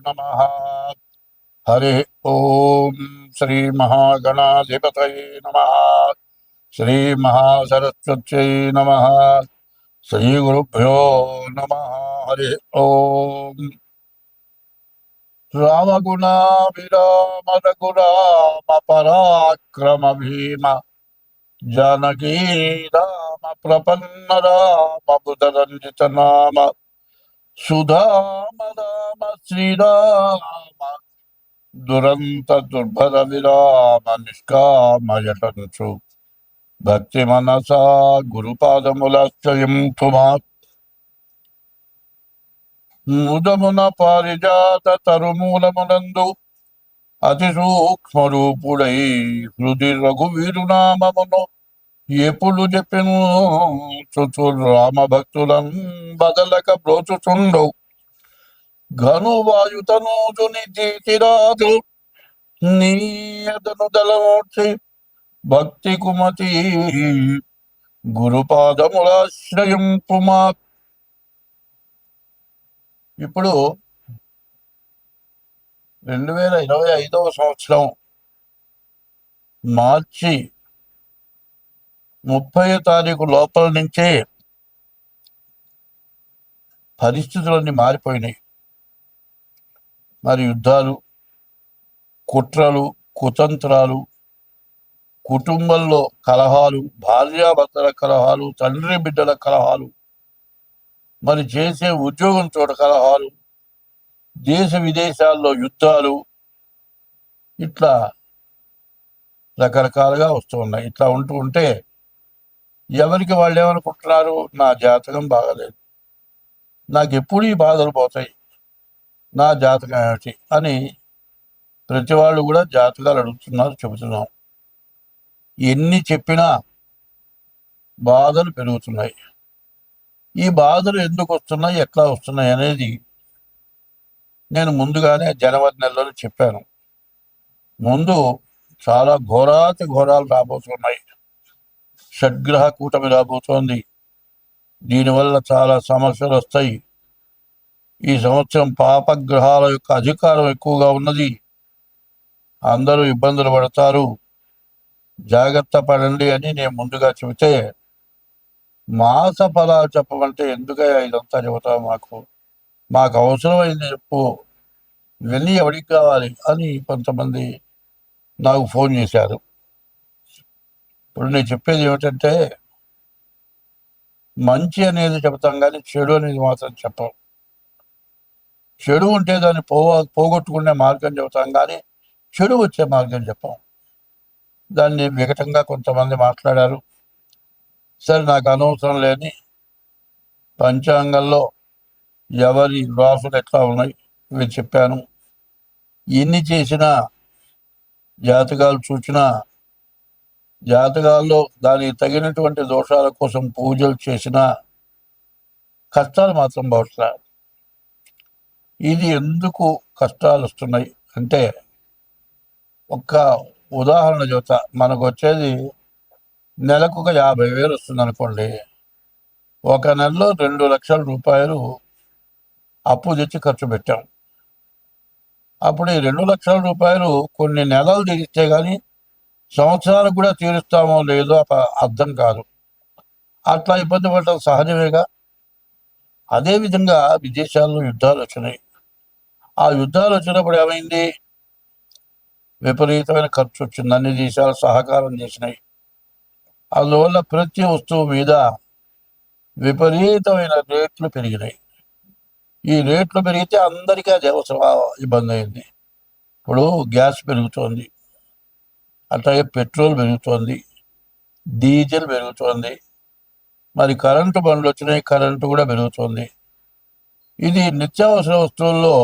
नमः। हरि ओम श्री महागणाधिपतये नमः। श्री महासरस्वत्यै नमः। श्री गुरुभ्यो नमः। हरि ओम रामगुणाभिराम रघुराम पराक्रम भीम जानकी राम प्रपन्न राम बुधरंजित नाम सुधाम राम श्रीराम दुरंत दुर्भर विराम निष्कामयटंसु भक्ति मनसा गुरुपादमुलाश्रयं तुमा मुदमुन पारिजात तरुमूलमुనందు అతి సూక్ష్మరూపుడై హృది రఘువీరునామమును ఎప్పుడు చెప్పెను చుచు రామ భక్తులం బదలక బ్రోచుచుండు ఘనువాయుతనూజుని తీతిరాజు నీయదను దళమూర్చి భక్తి కుమతి గురుపాదములాశ్రయం పుమా. ఇప్పుడు 2025వ సంవత్సరం మార్చి 30వ తారీఖు లోపల నుంచే పరిస్థితులన్నీ మారిపోయినాయి. మరి యుద్ధాలు, కుట్రలు, కుతంత్రాలు, కుటుంబంలో కలహాలు, భార్యాభర్తల కలహాలు, తండ్రి బిడ్డల కలహాలు, మరి చేసే ఉద్యోగం చోట కలహాలు, దేశ విదేశాల్లో యుద్ధాలు, ఇట్లా రకరకాలుగా వస్తూ ఉన్నాయి. ఇట్లా ఉంటే ఎవరికి వాళ్ళు ఏమనుకుంటున్నారు, నా జాతకం బాగలేదు, నాకు ఎప్పుడు ఈ బాధలు పోతాయి, నా జాతకం ఏమిటి అని ప్రతి వాళ్ళు కూడా జాతకాలు అడుగుతున్నారు, చెబుతున్నాం. ఎన్ని చెప్పినా బాధలు పెరుగుతున్నాయి. ఈ బాధలు ఎందుకు వస్తున్నాయి, ఎట్లా వస్తున్నాయి అనేది నేను ముందుగానే జనవరి నెలలో చెప్పాను. ముందు చాలా ఘోరాతి ఘోరాలు రాబోతున్నాయి. షడ్గ్రహ కూటమి రాబోతోంది. దీనివల్ల చాలా సమస్యలు వస్తాయి. ఈ సంవత్సరం పాపగ్రహాల యొక్క అధికారం ఎక్కువగా ఉన్నది. అందరూ ఇబ్బందులు పడతారు, జాగ్రత్త పడండి అని నేను ముందుగా చెబితే, మాస ఫలాలు చెప్పమంటే ఎందుకయ్యా ఇదంతా చెబుతావు, మాకు అవసరమైంది చెప్పు, ఇవన్నీ ఎవరికి కావాలి అని కొంతమంది నాకు ఫోన్ చేశారు. ఇప్పుడు నేను చెప్పేది ఏమిటంటే, మంచి అనేది చెబుతాం కానీ చెడు అనేది మాత్రం చెప్పం. చెడు ఉంటే దాన్ని పోగొట్టుకునే మార్గం చెబుతాం కానీ చెడు వచ్చే మార్గం చెప్పాం. దాన్ని వికటంగా కొంతమంది మాట్లాడారు. సరే, నాకు అనవసరం లేని పంచాంగంలో ఎవరి రాసులు ఎట్లా ఉన్నాయి ఇవి చెప్పాను. ఎన్ని చేసినా, జాతకాలు చూసినా, జాతకాల్లో దానికి తగినటువంటి దోషాల కోసం పూజలు చేసినా కష్టాలు మాత్రం పడట్లేదు. ఇది ఎందుకు కష్టాలు వస్తున్నాయి అంటే, ఒక్క ఉదాహరణ చెబుతా. మనకు వచ్చేది నెలకు ఒక 50,000 వస్తుంది అనుకోండి. ఒక నెలలో 2 లక్షల రూపాయలు అప్పు తెచ్చి ఖర్చు పెట్టాం. అప్పుడు ఈ 2 లక్షల రూపాయలు కొన్ని నెలలు తీరిస్తే కానీ సంవత్సరాలకు కూడా తీరుస్తామో లేదో అర్థం కాదు. అట్లా ఇబ్బంది పడటం సహజమేగా. అదేవిధంగా విదేశాల్లో యుద్ధాలు వచ్చినాయి. ఆ యుద్ధాలు వచ్చినప్పుడు ఏమైంది, విపరీతమైన ఖర్చు వచ్చింది. అన్ని దేశాలు సహకారం చేసినాయి. అందువల్ల ప్రతి వస్తువు మీద విపరీతమైన రేట్లు పెరిగినాయి. ఈ రేట్లు పెరిగితే అందరికీ అది అవసరం, ఇబ్బంది అయింది. ఇప్పుడు గ్యాస్ పెరుగుతోంది, అట్లాగే పెట్రోల్ పెరుగుతోంది, డీజిల్ పెరుగుతోంది, మరి కరెంటు బండ్లు వచ్చినాయి, కరెంటు కూడా పెరుగుతోంది. ఇది నిత్యావసర వస్తువుల్లో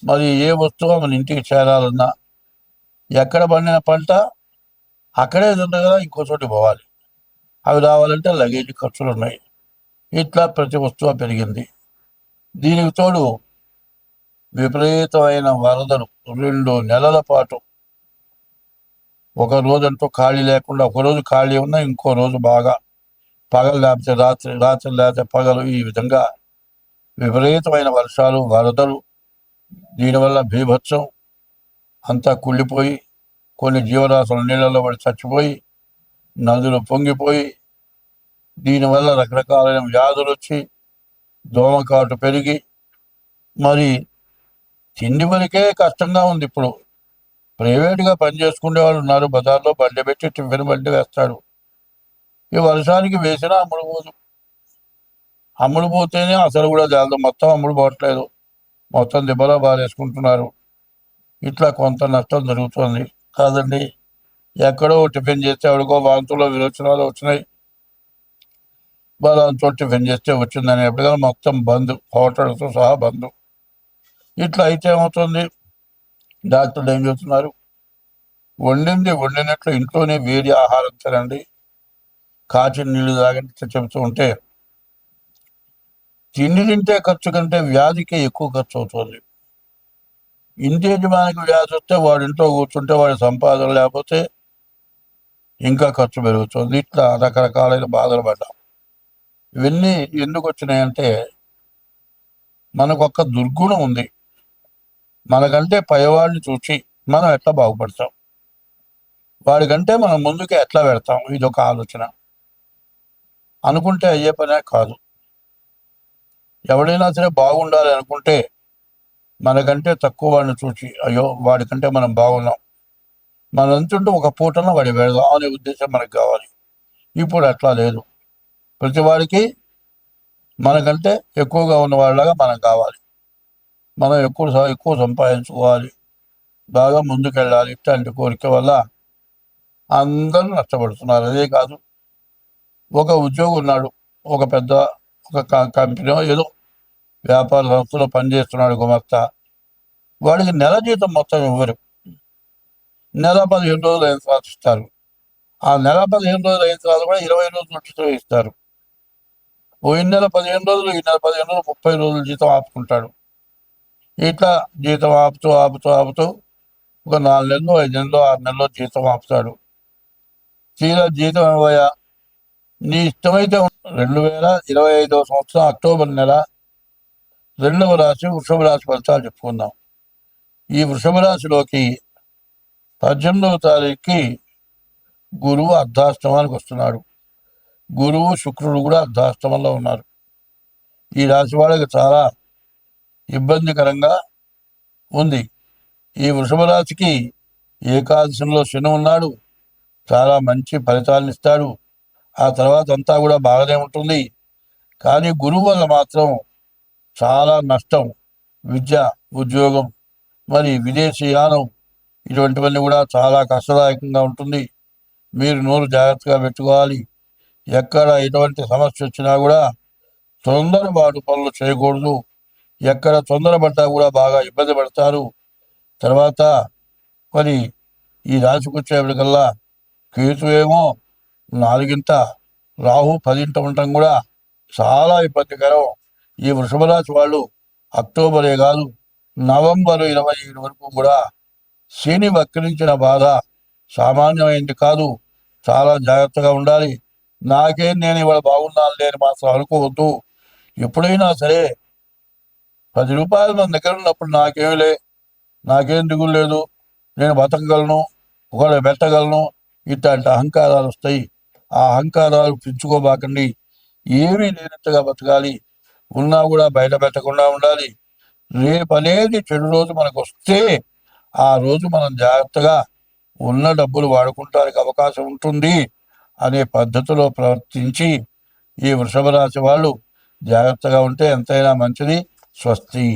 మరి ఏ వస్తువు మన ఇంటికి చేరాలన్నా, ఎక్కడ పండిన పంట అక్కడే తిండగా ఇంకో చోటు పోవాలి. అవి రావాలంటే లగేజ్ ఖర్చులు ఉన్నాయి. ఇట్లా ప్రతి వస్తువు పెరిగింది. దీనికి తోడు విపరీతమైన వరదలు 2 నెలల పాటు, ఒక రోజంటూ ఖాళీ లేకుండా, ఒకరోజు ఖాళీ ఉన్నా ఇంకో రోజు బాగా, పగలు లేకపోతే రాత్రి, రాత్రి లేకపోతే పగలు, ఈ విధంగా విపరీతమైన వర్షాలు, వరదలు దీనివల్ల బీభత్సం అంతా కుళ్ళిపోయి కొన్ని జీవరాశులు నీళ్ళలో పడి చచ్చిపోయి నదులు పొంగిపోయి దీనివల్ల రకరకాలైన వ్యాధులు వచ్చి దోమకాటు పెరిగి మరి తిండి వరకే కష్టంగా ఉంది. ఇప్పుడు ప్రైవేట్గా పని చేసుకునే వాళ్ళు ఉన్నారు, బజార్లో బండి పెట్టి టిఫిన్ బండి వేస్తాడు. ఈ వర్షానికి వేసినా అమ్ముడు పోదు. అమ్ముడు పోతేనే అసలు కూడా జాలదు, మొత్తం అమ్ముడు పోవట్లేదు, మొత్తం దిబ్బలో బారేసుకుంటున్నారు. ఇట్లా కొంత నష్టం జరుగుతుంది కాదండి. ఎక్కడో టిఫిన్ చేస్తే ఎవరికో వాంతులు విరోచనాలు వచ్చినాయి, బలాంతో టిఫిన్ చేస్తే వచ్చిందని ఎప్పటికైనా మొత్తం బంద్, హోటల్తో సహా బంద్. ఇట్లా అయితే ఏమవుతుంది, డాక్టర్లు ఏం చెబుతున్నారు, వండినట్లు ఇంట్లోనే వేడి ఆహారం తినండి, కాచిన నీళ్లు తాగండి చెబుతూ ఉంటే తిండి తింటే ఖర్చు కంటే వ్యాధికి ఎక్కువ ఖర్చు అవుతుంది. ఇంటి యజమానికి వ్యాధి వస్తే వాడి ఇంట్లో కూర్చుంటే వాడి సంపాదన లేకపోతే ఇంకా ఖర్చు పెరుగుతుంది. ఇట్లా రకరకాలైన బాధలు పడ్డాం. ఇవన్నీ ఎందుకు వచ్చినాయంటే మనకు ఒక దుర్గుణం ఉంది. మనకంటే పైవాడిని చూసి మనం ఎట్లా బాగుపడతాం, వాడికంటే మనం ముందుకే ఎట్లా పెడతాం, ఇదొక ఆలోచన. అనుకుంటే అయ్యే పనే కాదు. ఎవడైనా సరే బాగుండాలి అనుకుంటే మనకంటే తక్కువ వాడిని చూసి అయ్యో వాడికంటే మనం బాగున్నాం, మనం ఎంతుంటే ఒక పూటన వాడి పెడదాం అనే ఉద్దేశం మనకు కావాలి. ఇప్పుడు అట్లా లేదు. ప్రతి వాడికి మనకంటే ఎక్కువగా ఉన్న వాళ్ళలాగా మనం కావాలి, మనం ఎక్కువ సంపాదించుకోవాలి, బాగా ముందుకెళ్ళాలి. ఇట్లాంటి కోరిక వల్ల అందరూ నష్టపడుతున్నారు. అదే కాదు, ఒక ఉద్యోగి ఉన్నాడు, ఒక పెద్ద ఒక కంపెనీ ఏదో వ్యాపార సంస్థలో పనిచేస్తున్నాడు గుమస్తా. వాడికి నెల జీతం మొత్తం ఇవ్వరు, నెల 15 రోజులు అయిన తర్వాత ఇస్తారు. ఆ నెల 15 రోజులు అయిన తర్వాత కూడా 20 రోజులు ఉచితం ఇస్తారు. పోయిన నెల 15 రోజులు, ఈ నెల 15 రోజులు, 30 రోజులు జీతం ఆపుకుంటాడు. ఇట్లా జీతం ఆపుతూ ఆపుతూ ఆపుతూ ఒక 4 నెలలు, 5 నెలలు, 6 నెలలు జీతం ఆపుతాడు. తీరా జీతం ఇవ్వయా, నీ ఇష్టమైతే 2025 సంవత్సరం అక్టోబర్ నెల 2వ రాశి వృషభ రాశి ఫలితాలు చెప్పుకుందాం. ఈ వృషభ రాశిలోకి 18వ తారీఖుకి గురువు అర్ధాష్టమానికి వస్తున్నాడు. గురువు శుక్రుడు కూడా అర్ధాష్టమంలో ఉన్నారు. ఈ రాశి వాళ్ళకి చాలా ఇబ్బందికరంగా ఉంది. ఈ వృషభ రాశికి ఏకాదశంలో శని ఉన్నాడు, చాలా మంచి ఫలితాలను ఇస్తాడు. ఆ తర్వాత అంతా కూడా బాగానే ఉంటుంది. కానీ గురువు వల్ల మాత్రం చాలా నష్టం. విద్య, ఉద్యోగం, మరి విదేశీయానం ఇటువంటివన్నీ కూడా చాలా కష్టదాయకంగా ఉంటుంది. మీరు నోరు జాగ్రత్తగా పెట్టుకోవాలి. ఎక్కడ ఎటువంటి సమస్య వచ్చినా కూడా తొందరపాటు పనులు చేయకూడదు. ఎక్కడ తొందరపడ్డా కూడా బాగా ఇబ్బంది పడతారు. తర్వాత మరి ఈ రాశికి వచ్చేప్పటికల్లా కేతు ఏమో 4ంట, రాహు 10ంట ఉండటం కూడా చాలా ఇబ్బందికరం. ఈ వృషభ రాశి వాళ్ళు అక్టోబరే కాదు, నవంబర్ 27 వరకు కూడా శని వక్రించిన బాధ సామాన్యమైంది కాదు. చాలా జాగ్రత్తగా ఉండాలి. నేను ఇవాళ బాగున్నాను లేని మాత్రం అనుకోవద్దు. ఎప్పుడైనా సరే 10 రూపాయలు మన దగ్గర ఉన్నప్పుడు నాకేం దిగులు లేదు, నేను బతకగలను, ఒకవేళ పెట్టగలను, ఇట్లాంటి అహంకారాలు వస్తాయి. ఆ అహంకారాలు పెంచుకోబాకండి. ఏమీ లేనట్టుగా బతకాలి. ఉన్నా కూడా బయట పెట్టకుండా ఉండాలి. రేపు అనేది చెడు రోజు మనకు వస్తే ఆ రోజు మనం జాగ్రత్తగా ఉన్న డబ్బులు వాడుకుంటానికి అవకాశం ఉంటుంది అనే పద్ధతిలో ప్రవర్తించి ఈ వృషభ రాశి వాళ్ళు జాగ్రత్తగా ఉంటే ఎంతైనా మంచిది. స్వస్తి.